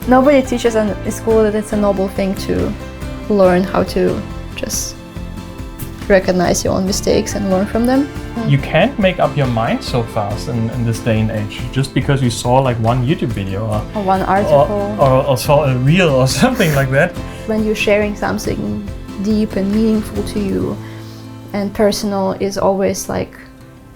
nobody teaches in school that it's a noble thing to learn how to just recognize your own mistakes and learn from them. You can't make up your mind so fast in this day and age just because you saw like one YouTube video or one article or saw a reel or something like that. When you're sharing something deep and meaningful to you and personal is always like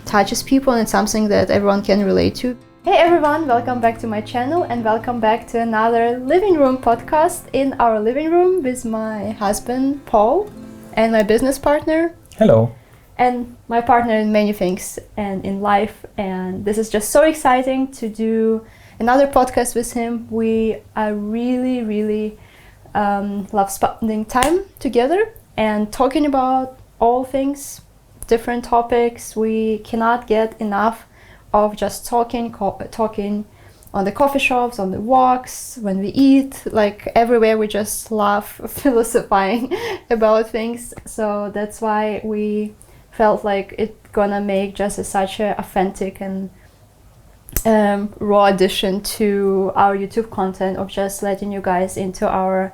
touches people, and it's something that everyone can relate to. Hey everyone, welcome back to my channel and welcome back to another living room podcast in our living room with my husband Paul and my business partner. Hello. And my partner in many things and in life, and this is just so exciting to do another podcast with him. We really love spending time together and talking about all things, different topics. We cannot get enough of just talking on the coffee shops, on the walks, when we eat, like everywhere. We just love philosophizing about things. So that's why we felt like it's gonna make just such a authentic and raw addition to our YouTube content of just letting you guys into our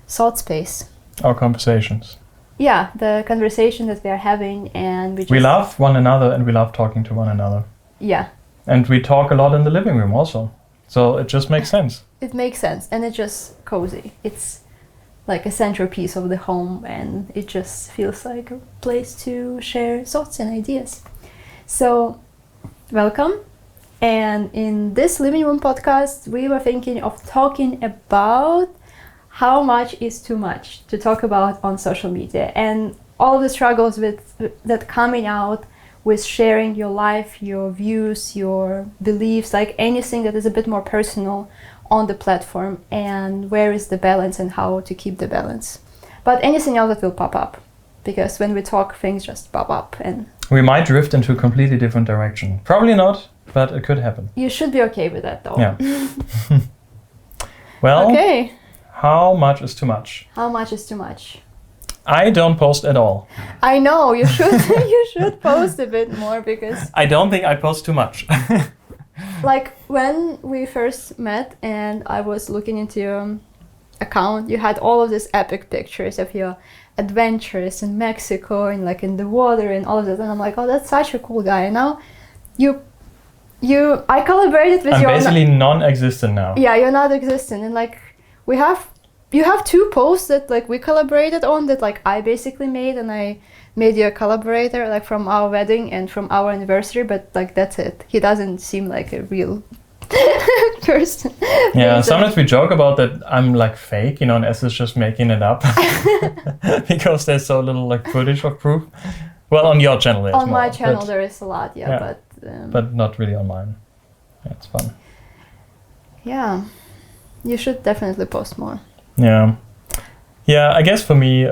thought space. Our conversations. Yeah, the conversation that we are having, and we love one another and we love talking to one another. Yeah. And we talk a lot in the living room also. So it just makes sense. It makes sense, and it's just cozy. It's like a centerpiece of the home, and it just feels like a place to share thoughts and ideas. So, welcome. And in this living room podcast, we were thinking of talking about how much is too much to talk about on social media, and all the struggles with that coming out with sharing your life, your views, your beliefs, like anything that is a bit more personal on the platform, and where is the balance and how to keep the balance. But anything else that will pop up, because when we talk, things just pop up, and we might drift into a completely different direction. Probably not, but it could happen. You should be okay with that though. Yeah. Well, okay. How much is too much? How much is too much? I don't post at all. I know, you should you should post a bit more, because I don't think I post too much. Like when we first met and I was looking into your account, you had all of these epic pictures of your adventures in Mexico and like in the water and all of that, and I'm like, oh, that's such a cool guy. And now I collaborated with you. I'm basically non-existent now. Yeah, you're not existent, and like you have two posts that like we collaborated on that like I basically made, and I made you a collaborator like from our wedding and from our anniversary, but like that's it. He doesn't seem like a real person. Yeah, sometimes we joke about that I'm like fake, and S is just making it up because there's so little like footage of proof. Well, on your channel there's on more, my channel there is a lot, but not really on mine. Yeah, it's fun. Yeah, you should definitely post more. Yeah, I guess for me,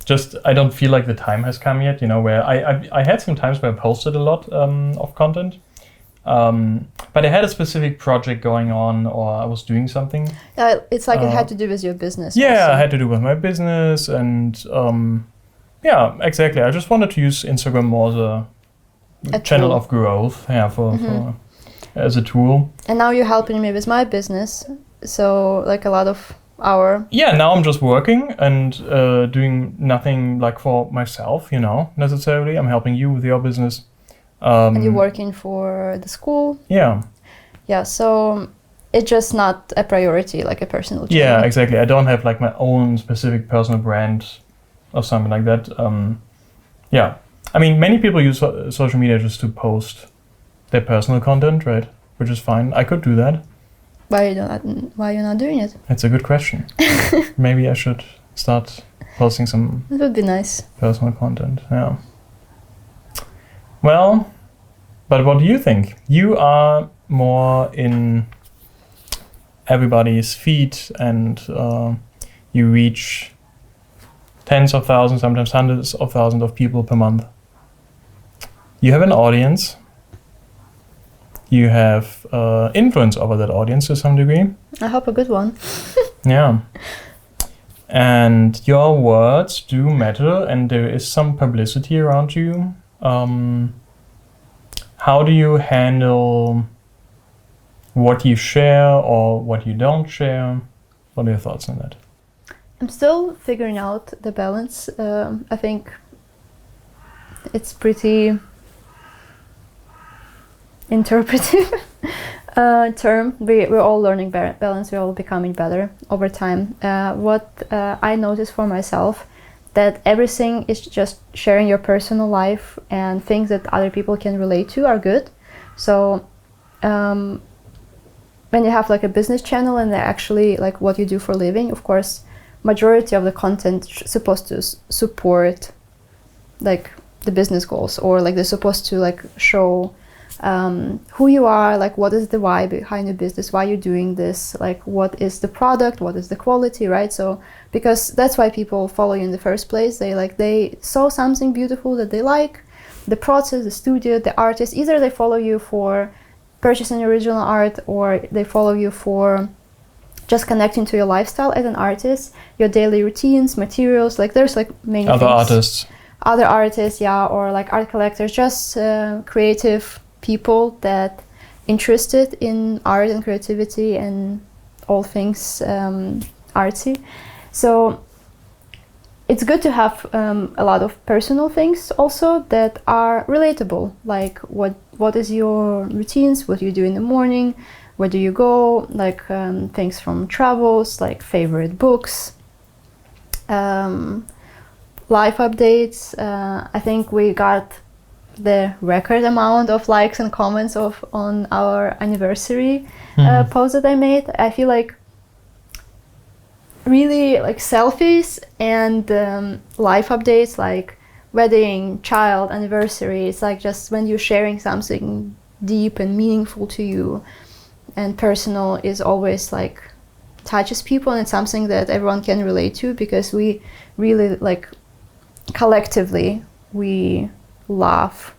just I don't feel like the time has come yet, where I had some times where I posted a lot of content, but I had a specific project going on, or I was doing something. It's like it had to do with your business. Yeah, also. I had to do with my business, and yeah, exactly. I just wanted to use Instagram more as a channel of growth, for as a tool. And now you're helping me with my business, so like a lot of now I'm just working and doing nothing like for myself, necessarily. I'm helping you with your business. And you're working for the school. Yeah, so it's just not a priority, like a personal channel. Yeah, exactly. I don't have like my own specific personal brand or something like that. I mean, many people use social media just to post their personal content, right? Which is fine. I could do that. Why you're not doing it? That's a good question. Maybe I should start posting some. It would be nice. Personal content, yeah. Well, but what do you think? You are more in everybody's feed, and you reach tens of thousands, sometimes hundreds of thousands of people per month. You have an audience. You have influence over that audience to some degree. I hope a good one. Yeah. And your words do matter, and there is some publicity around you. How do you handle what you share or what you don't share? What are your thoughts on that? I'm still figuring out the balance. I think it's pretty interpretive term. We're all learning balance. We're all becoming better over time. What I noticed for myself, that everything is just sharing your personal life, and things that other people can relate to are good. So when you have like a business channel and actually like what you do for a living, of course, majority of the content supposed to support like the business goals, or like they're supposed to like show who you are, like what is the why behind your business, why you're doing this, like what is the product, what is the quality, right? So because that's why people follow you in the first place. They saw something beautiful that they like, the process, the studio, the artist. Either they follow you for purchasing original art, or they follow you for just connecting to your lifestyle as an artist, your daily routines, materials. Like there's like many other artists, yeah, or like art collectors, just creative people that interested in art and creativity and all things artsy. So it's good to have a lot of personal things also that are relatable, like what is your routines, what you do in the morning, where do you go, like things from travels, like favorite books, life updates. I think we got the record amount of likes and comments on our anniversary post that I made. I feel like really like selfies and life updates, like wedding, child, anniversary. It's like just when you're sharing something deep and meaningful to you and personal, is always like touches people, and it's something that everyone can relate to, because we really like collectively we love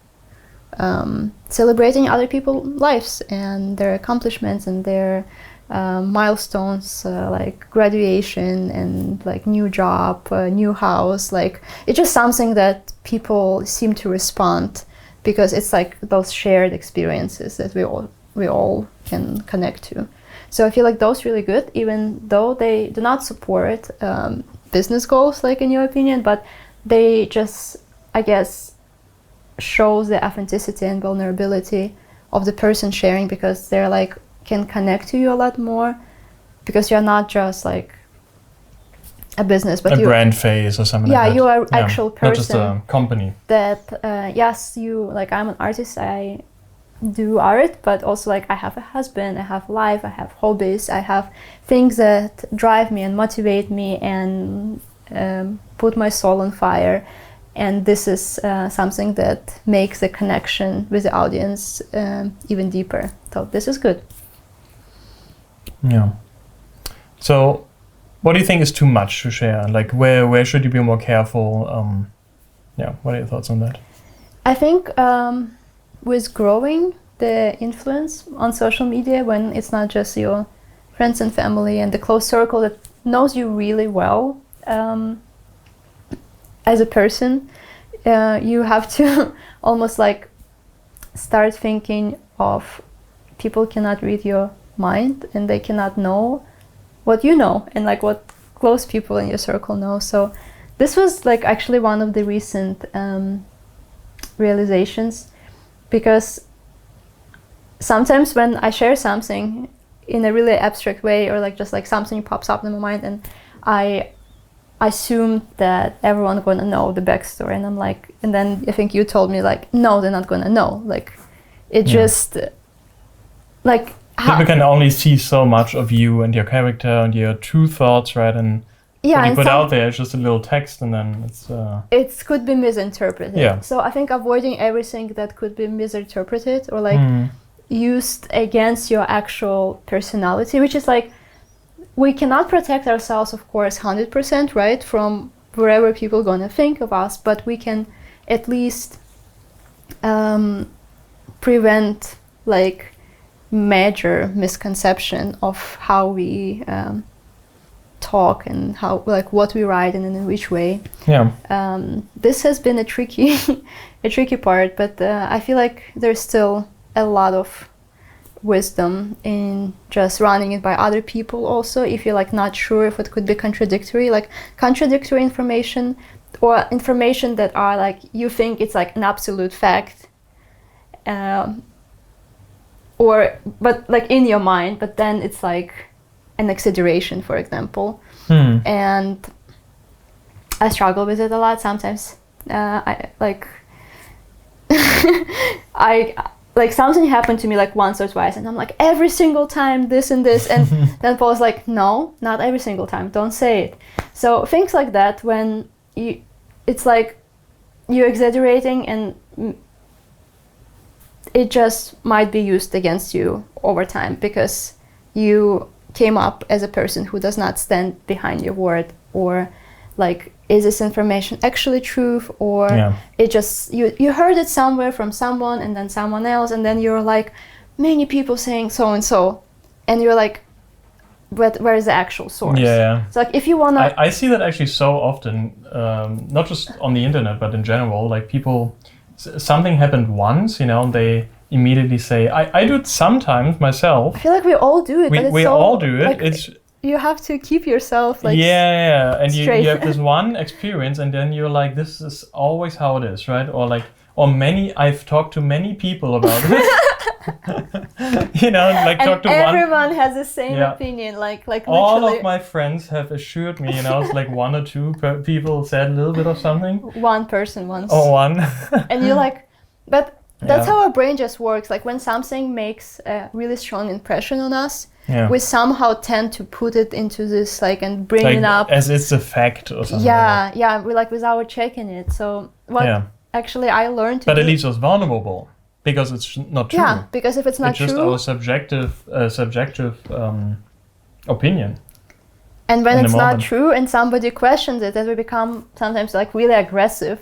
celebrating other people's lives and their accomplishments and their milestones, like graduation and like new job, new house. Like it's just something that people seem to respond, because it's like those shared experiences that we all can connect to. So I feel like those really good, even though they do not support business goals, like in your opinion, but they just, I guess, shows the authenticity and vulnerability of the person sharing, because they're like can connect to you a lot more, because you're not just like a business, but a brand face or something. Yeah, like that. You are actual person. Not just a company. That yes, you like I'm an artist. I do art, but also like I have a husband, I have life, I have hobbies, I have things that drive me and motivate me and put my soul on fire. And this is something that makes the connection with the audience even deeper. So this is good. Yeah. So what do you think is too much to share? Like where should you be more careful? What are your thoughts on that? I think with growing the influence on social media, when it's not just your friends and family and the close circle that knows you really well as a person, you have to almost like start thinking of people cannot read your mind, and they cannot know what you know and like what close people in your circle know. So this was like actually one of the recent realizations, because sometimes when I share something in a really abstract way, or like just like something pops up in my mind, and I assume that everyone's gonna know the backstory, and I'm like, and then I think you told me like, no, they're not gonna know. Like it just like people can only see so much of you and your character and your true thoughts, right? And what you put out there is just a little text, and then it's it could be misinterpreted. Yeah. So I think avoiding everything that could be misinterpreted or like used against your actual personality, which is like, we cannot protect ourselves, of course, 100%, right, from wherever people gonna think of us, but we can at least prevent like major misconception of how we talk and how like what we write and in which way. This has been a tricky part, but I feel like there's still a lot of wisdom in just running it by other people also, if you're like not sure if it could be contradictory, like contradictory information or information that are like you think it's like an absolute fact, or but like in your mind, but then it's like an exaggeration, for example. And I struggle with it a lot sometimes. I like I like something happened to me like once or twice, and I'm like, every single time this and this, and then Paul's like, no, not every single time, don't say it. So things like that, when you, it's like you're exaggerating, and it just might be used against you over time because you came up as a person who does not stand behind your word, or like, is this information actually truth, or it just you heard it somewhere from someone and then someone else, and then you're like, many people saying so and so, and you're like, but where is the actual source? So like, if you wanna, I see that actually so often, not just on the internet but in general. Like people, something happened once, you know, and they immediately say, I do it sometimes myself. I feel like we all do it. We all do it. Like, it's you have to keep yourself like and you straight. have this one experience, and then you're like, this is always how it is, right? Or like, or I've talked to many people about it. You know, like, and talk to everyone has the same opinion, like all literally. of my friends have assured me, you know, it's like one or two people said a little bit of something. One person once. Oh, one. And you're like, but that's how our brain just works. Like when something makes a really strong impression on us, we somehow tend to put it into this, like, and bring it up as it's a fact or something. We like without checking it. So what actually I learned to but do, it leaves us vulnerable because it's not true. Yeah, because if it's not it's true, just our subjective opinion. And when it's not true and somebody questions it, then we become sometimes like really aggressive,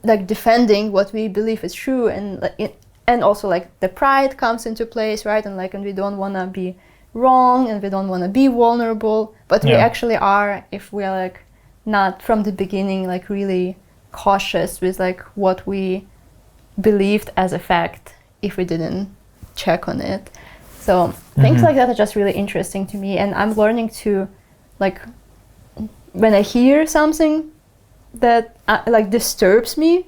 like defending what we believe is true, and also like the pride comes into place, right? And like, and we don't want to be wrong, and we don't want to be vulnerable, but we actually are, if we're like not from the beginning like really cautious with like what we believed as a fact, if we didn't check on it. So things like that are just really interesting to me, and I'm learning to, like, when I hear something that like disturbs me,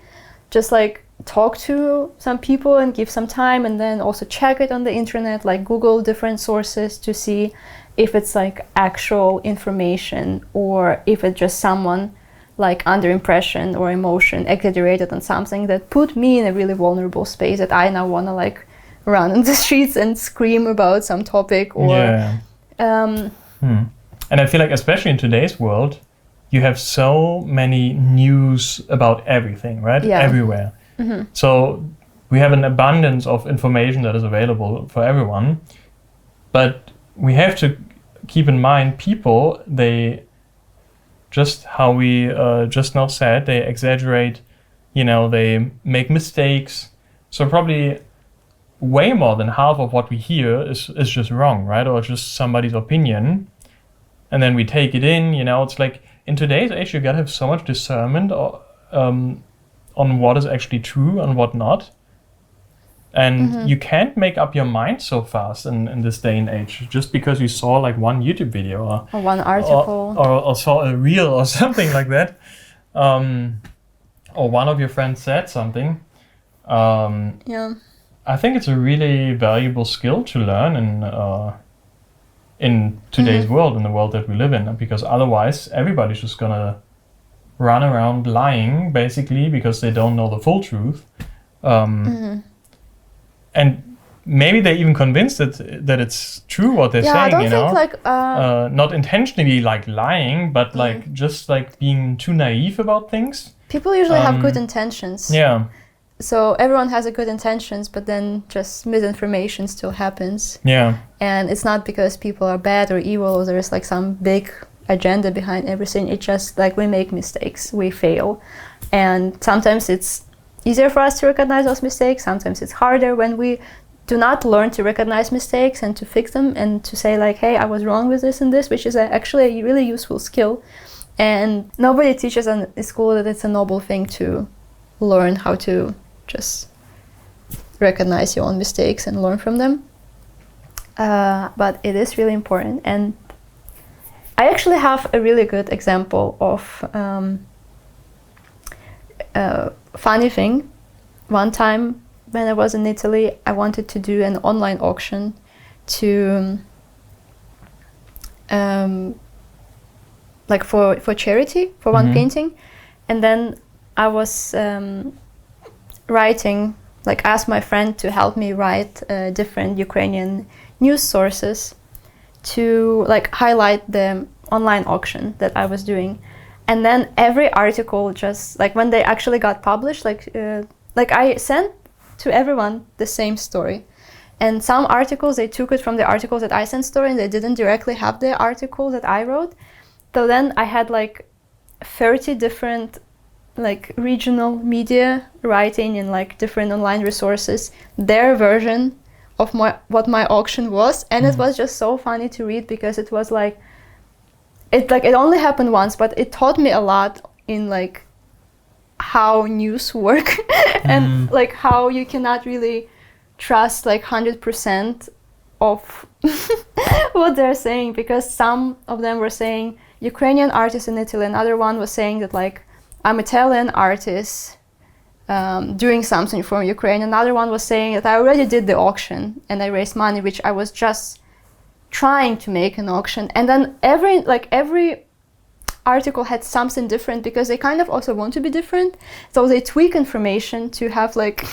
just like talk to some people and give some time, and then also check it on the internet, like Google different sources to see if it's like actual information, or if it's just someone like under impression or emotion exaggerated on something that put me in a really vulnerable space that I now want to like run in the streets and scream about some topic, or and I feel like especially in today's world, you have so many news about everything, right? Everywhere. So we have an abundance of information that is available for everyone, but we have to keep in mind people, they just how we just now said, they exaggerate, you know, they make mistakes. So probably way more than half of what we hear is just wrong, right? Or just somebody's opinion. And then we take it in, you know, it's like in today's age, you gotta have so much discernment on what is actually true and what not. And you can't make up your mind so fast in this day and age, just because you saw like one YouTube video or one article or saw a reel or something like that, or one of your friends said something. I think it's a really valuable skill to learn in today's world, in the world that we live in, because otherwise everybody's just gonna run around lying, basically, because they don't know the full truth. And maybe they're even convinced that it's true what they're saying, I don't you know? think like not intentionally like lying, but like just like being too naive about things. People usually have good intentions. So everyone has a good intentions, but then just misinformation still happens. And it's not because people are bad or evil, or there's like some big agenda behind everything. It's just like we make mistakes, we fail. And sometimes it's easier for us to recognize those mistakes. Sometimes it's harder when we do not learn to recognize mistakes and to fix them and to say like, hey, I was wrong with this and this, which is actually a really useful skill. And nobody teaches in school that it's a noble thing to learn how to just recognize your own mistakes and learn from them. but it is really important. And I actually have a really good example of a funny thing. One time when I was in Italy, I wanted to do an online auction to like for charity, for one painting. And then I was writing, like asked my friend to help me write different Ukrainian news sources to like highlight the online auction that I was doing. And then every article, just like when they actually got published, like I sent to everyone the same story. And some articles, they took it from the articles that I sent story, and they didn't directly have the article that I wrote. So then I had like 30 different like regional media writing in like different online resources their version of what my auction was. And it was just so funny to read, because it was like it only happened once, but it taught me a lot in like how news work and like how you cannot really trust like 100% of what they're saying, because some of them were saying Ukrainian artist in Italy, another one was saying that like I'm Italian artist doing something from Ukraine, another one was saying that I already did the auction and I raised money, which I was just trying to make an auction. And then every article had something different, because they kind of also want to be different, so they tweak information to have like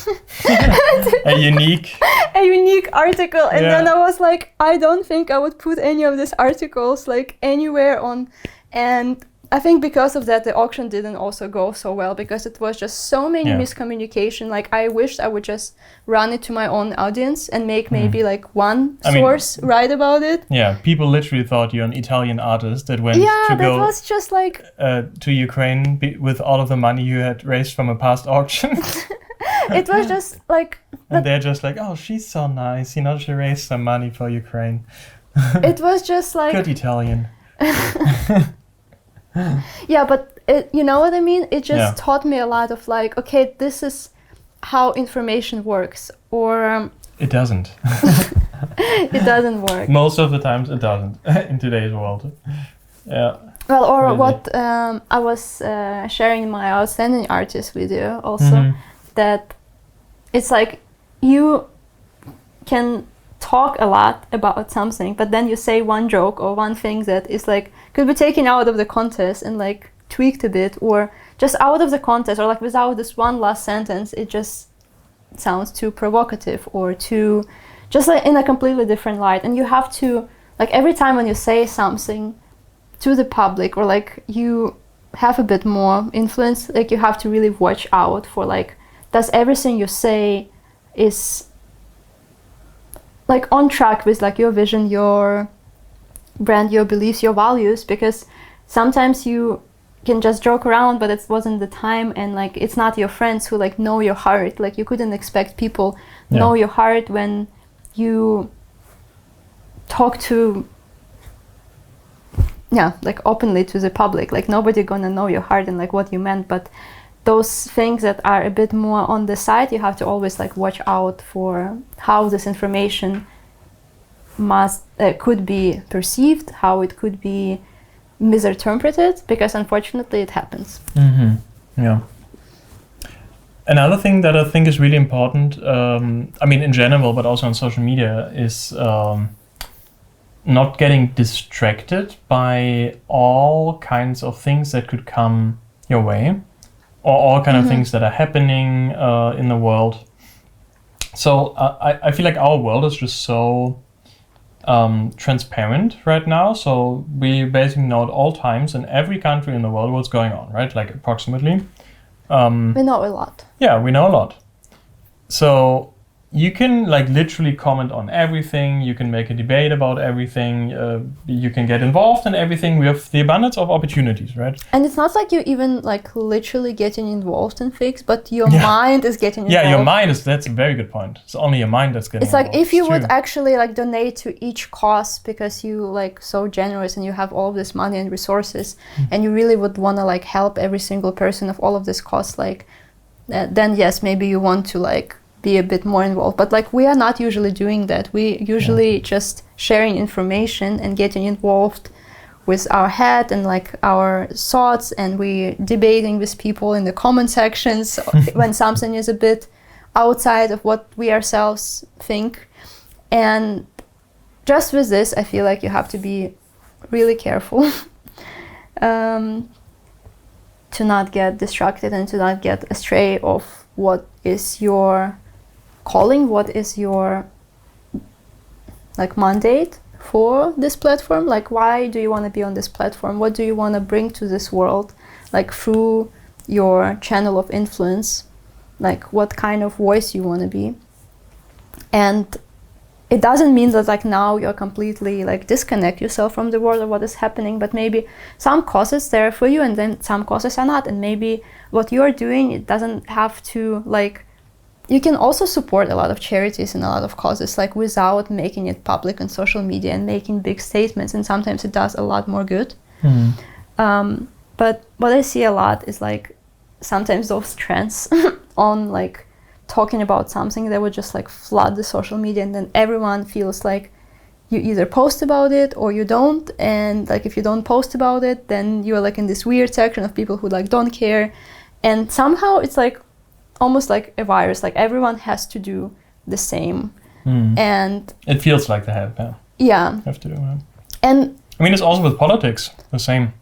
a unique article. And then I was like, I don't think I would put any of these articles like anywhere on. And I think because of that the auction didn't also go so well, because it was just so many miscommunication. Like I wished I would just run it to my own audience and make maybe like one source write about it. Yeah, people literally thought you're an Italian artist that went to go was just like to Ukraine with all of the money you had raised from a past auction. It was just like, and they're just like, oh, she's so nice, you know, she raised some money for Ukraine. It was just like good Italian. Yeah, but you know what I mean? It just taught me a lot of like, okay, this is how information works, or it doesn't. It doesn't work. Most of the times it doesn't in today's world. Yeah. Well, or really. What I was sharing in my Outstanding Artist video also, that it's like you can talk a lot about something, but then you say one joke or one thing that is like could be taken out of the context and like tweaked a bit, or just out of the context, or like without this one last sentence it just sounds too provocative or too just like in a completely different light. And you have to like every time when you say something to the public, or like you have a bit more influence, like you have to really watch out for like, does everything you say is like on track with like your vision, your brand, your beliefs, your values? Because sometimes you can just joke around, but it wasn't the time, and like it's not your friends who like know your heart. Like you couldn't expect people know your heart when you talk to like openly to the public. Like nobody gonna know your heart and like what you meant. But those things that are a bit more on the side, you have to always like watch out for how this information could be perceived, how it could be misinterpreted, because unfortunately it happens. Yeah. Another thing that I think is really important, I mean in general, but also on social media, is not getting distracted by all kinds of things that could come your way, or all kind of things that are happening in the world. So I feel like our world is just so transparent right now. So we basically know at all times in every country in the world what's going on, right? Like approximately. We know a lot. Yeah, we know a lot. So you can like literally comment on everything. You can make a debate about everything. You can get involved in everything. We have the abundance of opportunities, right? And it's not like you're even like literally getting involved in things, but your mind is getting involved. Yeah, your mind is, that's a very good point. It's only your mind that's getting involved. It's like if you would actually like donate to each cause because you like so generous and you have all of this money and resources, and you really would want to like help every single person of all of this cause, like then yes, maybe you want to like be a bit more involved. But like we are not usually doing that. We usually just sharing information and getting involved with our head and like our thoughts, and we debating with people in the comment sections when something is a bit outside of what we ourselves think. And just with this, I feel like you have to be really careful to not get distracted and to not get astray of what is your calling, what is your like mandate for this platform. Like, why do you want to be on this platform? What do you want to bring to this world, like through your channel of influence? Like, what kind of voice you want to be? And it doesn't mean that like now you're completely like disconnect yourself from the world or what is happening, but maybe some causes there for you and then some causes are not. And maybe what you're doing, it doesn't have to like, you can also support a lot of charities and a lot of causes like without making it public on social media and making big statements, and sometimes it does a lot more good. But what I see a lot is like sometimes those trends on like talking about something that would just like flood the social media, and then everyone feels like you either post about it or you don't, and like if you don't post about it then you're like in this weird section of people who like don't care, and somehow it's like almost like a virus, like everyone has to do the same. And it feels like they have to do it. And I mean, it's also with politics the same.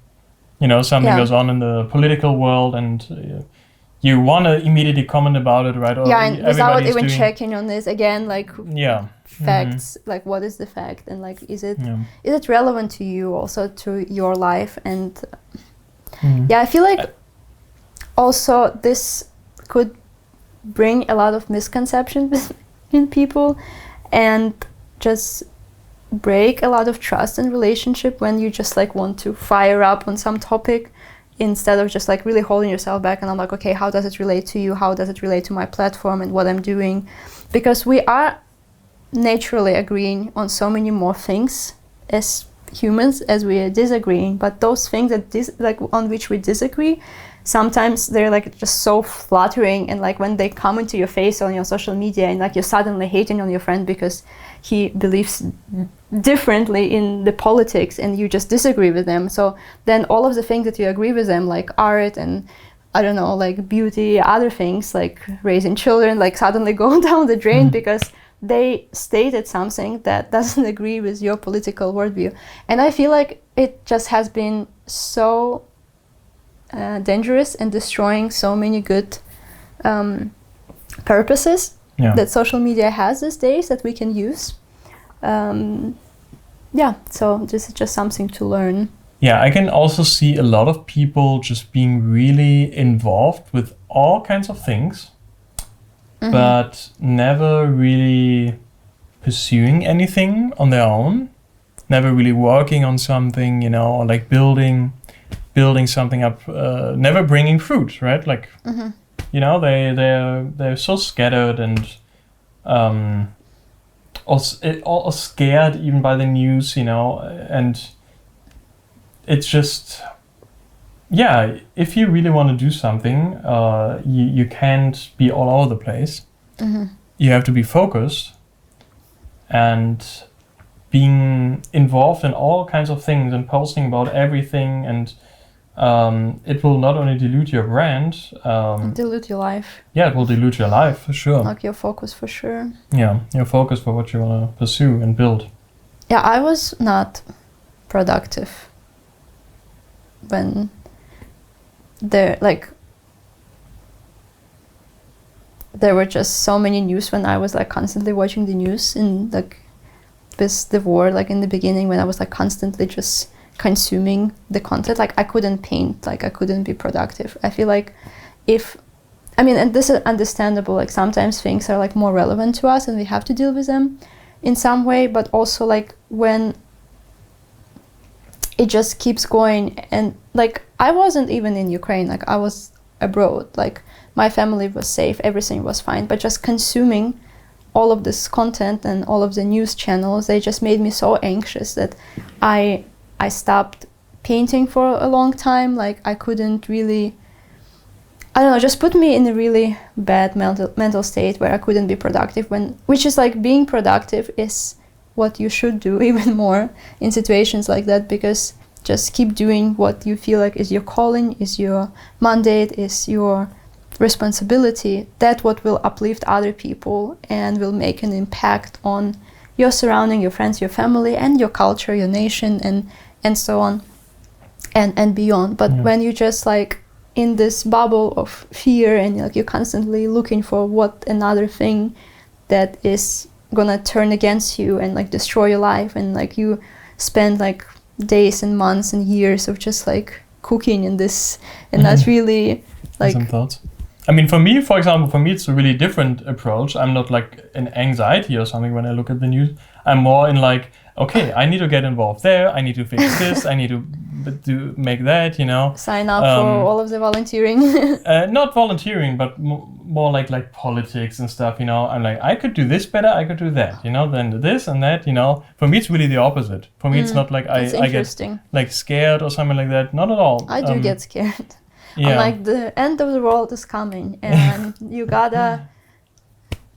You know, something goes on in the political world and you want to immediately comment about it, right? Or and without even checking on this again, like facts, like what is the fact, and like is it relevant to you, also to your life? And I feel like also this could bring a lot of misconceptions in people and just break a lot of trust and relationship when you just like want to fire up on some topic instead of just like really holding yourself back. And I'm like, okay, how does it relate to you? How does it relate to my platform and what I'm doing? Because we are naturally agreeing on so many more things as humans as we are disagreeing, but those things that like on which we disagree, sometimes they're like just so flattering, and like when they come into your face on your social media and like you're suddenly hating on your friend because he believes differently in the politics and you just disagree with them, so then all of the things that you agree with them, like art and I don't know, like beauty, other things like raising children, like suddenly go down the drain because they stated something that doesn't agree with your political worldview. And I feel like it just has been so dangerous and destroying so many good purposes that social media has these days that we can use. So this is just something to learn. Yeah, I can also see a lot of people just being really involved with all kinds of things, but never really pursuing anything on their own, never really working on something, you know, or like building something up, never bringing fruit, right? Like, you know, they're so scattered and all scared even by the news, you know, and it's just, if you really want to do something, you can't be all over the place. You have to be focused and being involved in all kinds of things and posting about everything, and it will not only dilute your brand, dilute your life. Yeah, it will dilute your life for sure. Like your focus for sure. Yeah, your focus for what you want to pursue and build. Yeah, I was not productive when there were just so many news when I was like constantly watching the news, and like with the war, like in the beginning when I was like constantly just consuming the content, like I couldn't paint, like I couldn't be productive. I feel like and this is understandable, like sometimes things are like more relevant to us and we have to deal with them in some way, but also like when it just keeps going, and like I wasn't even in Ukraine, like I was abroad, like my family was safe, everything was fine, but just consuming all of this content and all of the news channels, they just made me so anxious that I stopped painting for a long time. Like I couldn't really I don't know, just put me in a really bad mental state where I couldn't be productive, which is like being productive is what you should do even more in situations like that, because just keep doing what you feel like is your calling, is your mandate, is your responsibility. That what will uplift other people and will make an impact on your surrounding, your friends, your family, and your culture, your nation, and so on and beyond. But when you just like in this bubble of fear and like you're constantly looking for what another thing that is gonna turn against you and like destroy your life, and like you spend like days and months and years of just like cooking in this and not really like some thoughts. I mean, for example, it's a really different approach. I'm not like in anxiety or something when I look at the news. I'm more in like, okay, I need to get involved there. I need to fix this. I need to make that, you know. Sign up for all of the volunteering. Not volunteering, but more like politics and stuff, you know. I'm like, I could do this better. I could do that, you know, than this and that, you know. For me, it's really the opposite. For me, it's not like I get like scared or something like that. Not at all. I do get scared. Yeah. I'm like, the end of the world is coming and you gotta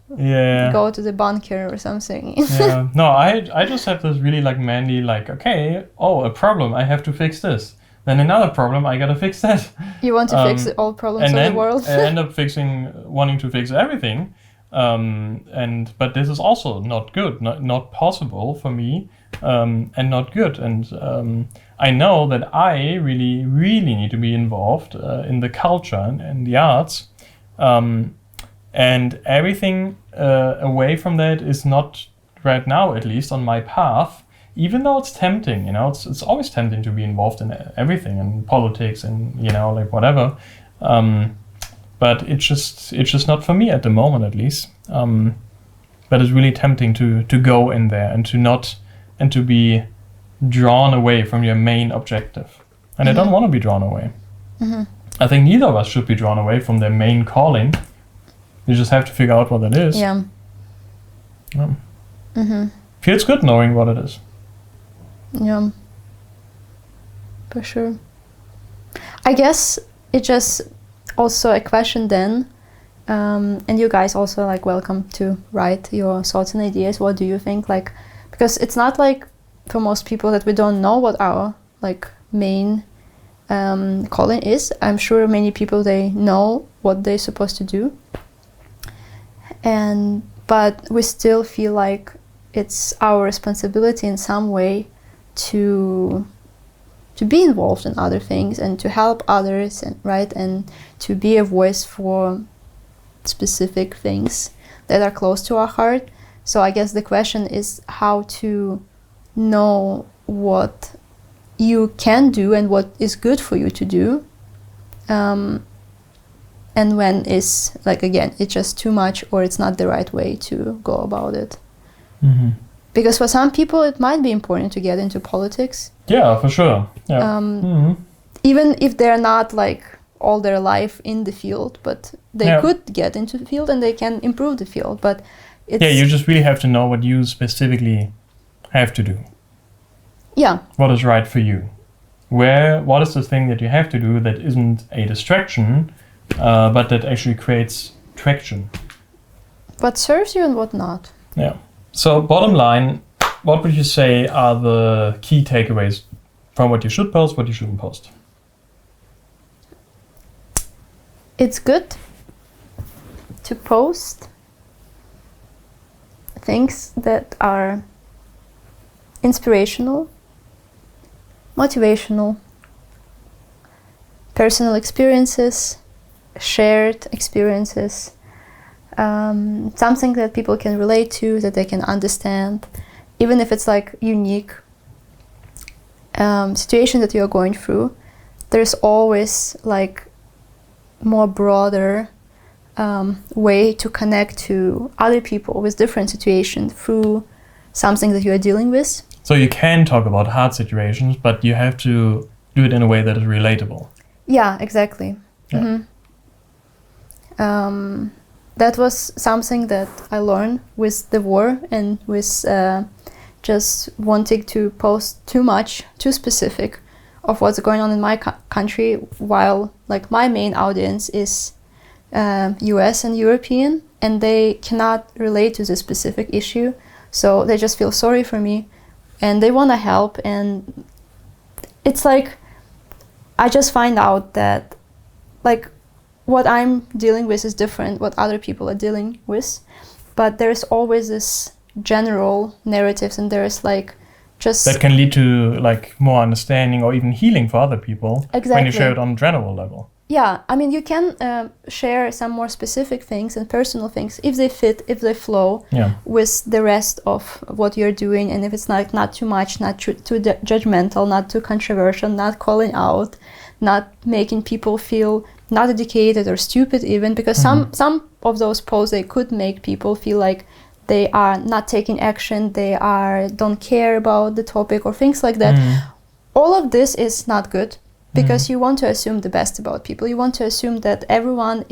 go to the bunker or something. Yeah. No, I just have this really like manly like, okay, a problem, I have to fix this. Then another problem, I gotta fix that. You want to fix all problems of the world? I end up wanting to fix everything. But this is also not good, not possible for me, and not good. And I know that I really, really need to be involved in the culture and the arts. And everything away from that is not right now, at least on my path, even though it's tempting, you know, it's always tempting to be involved in everything, and politics and, you know, like whatever. But it's just not for me at the moment, at least. But it's really tempting to go in there and to be drawn away from your main objective. And I don't want to be drawn away. I think neither of us should be drawn away from their main calling. You just have to figure out what that is. Yeah. Feels good knowing what it is. Yeah. For sure. I guess it's just also a question then, and you guys also like welcome to write your thoughts and ideas. What do you think? Like, because it's not like for most people that we don't know what our like main calling is. I'm sure many people, they know what they're supposed to do, but we still feel like it's our responsibility in some way to be involved in other things and to help others, and to be a voice for specific things that are close to our heart. So I guess the question is how to know what you can do and what is good for you to do, and when is like, again, it's just too much or it's not the right way to go about it. Because for some people it might be important to get into politics. Yeah, for sure. Yeah. Even if they're not like all their life in the field, but they could get into the field and they can improve the field. But you just really have to know what you specifically have to do. Yeah. What is right for you? What is the thing that you have to do that isn't a distraction, but that actually creates traction? What serves you and what not? Yeah. So bottom line, what would you say are the key takeaways from what you should post, what you shouldn't post? It's good to post things that are inspirational, motivational, personal experiences, shared experiences, something that people can relate to, that they can understand, even if it's like unique situation that you're going through. There's always like more broader way to connect to other people with different situations through something that you are dealing with. So you can talk about hard situations, but you have to do it in a way that is relatable. Yeah, exactly. Yeah. That was something that I learned with the war and with just wanting to post too much, too specific of what's going on in my country, while like my main audience is US and European, and they cannot relate to this specific issue, so they just feel sorry for me and they want to help. And it's like I just find out that like what I'm dealing with is different what other people are dealing with, but there's always this general narratives, and there's like just that can lead to like more understanding or even healing for other people. Exactly. When you share it on a general level. Yeah, I mean, you can share some more specific things and personal things if they fit, if they flow with the rest of what you're doing, and if it's not too much, not too judgmental, not too controversial, not calling out, not making people feel not educated or stupid even, because some of those posts, they could make people feel like they are not taking action, they don't care about the topic or things like that. All of this is not good, because you want to assume the best about people. You want to assume that everyone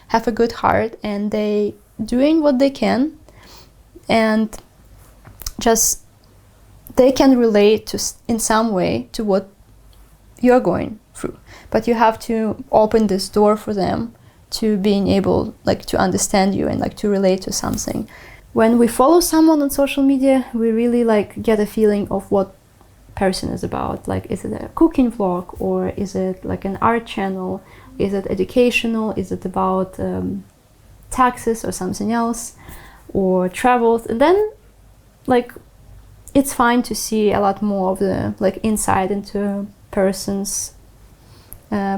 have a good heart and they doing what they can, and just they can relate to in some way to what you're going through. But you have to open this door for them to being able like to understand you and like to relate to something. When we follow someone on social media, we really like get a feeling of what person is about. Like, is it a cooking vlog, or is it like an art channel? Is it educational? Is it about taxes or something else, or travels? And then like it's fine to see a lot more of the like insight into a person's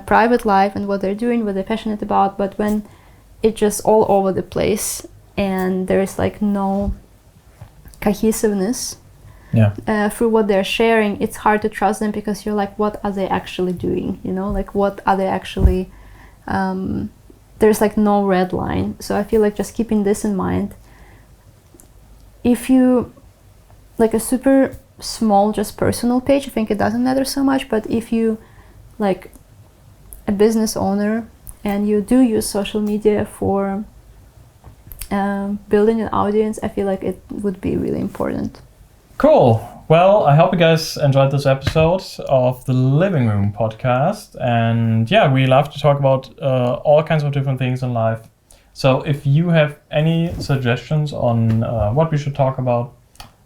private life and what they're doing, what they're passionate about. But when it's just all over the place and there is like no cohesiveness through what they're sharing, it's hard to trust them, because you're like, what are they actually doing? You know, like what are they actually there's like no red line. So I feel like just keeping this in mind, if you like a super small just personal page, I think it doesn't matter so much. But if you like a business owner and you do use social media for building an audience, I feel like it would be really important. Cool. Well, I hope you guys enjoyed this episode of the Living Room podcast. And yeah, we love to talk about all kinds of different things in life. So if you have any suggestions on what we should talk about,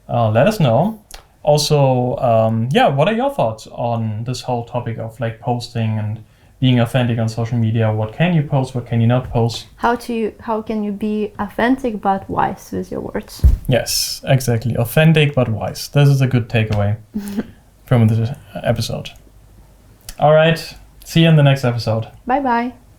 let us know. Also, what are your thoughts on this whole topic of like posting and being authentic on social media? What can you post? What can you not post? How can you be authentic but wise with your words? Yes, exactly. Authentic but wise. This is a good takeaway from this episode. All right. See you in the next episode. Bye-bye.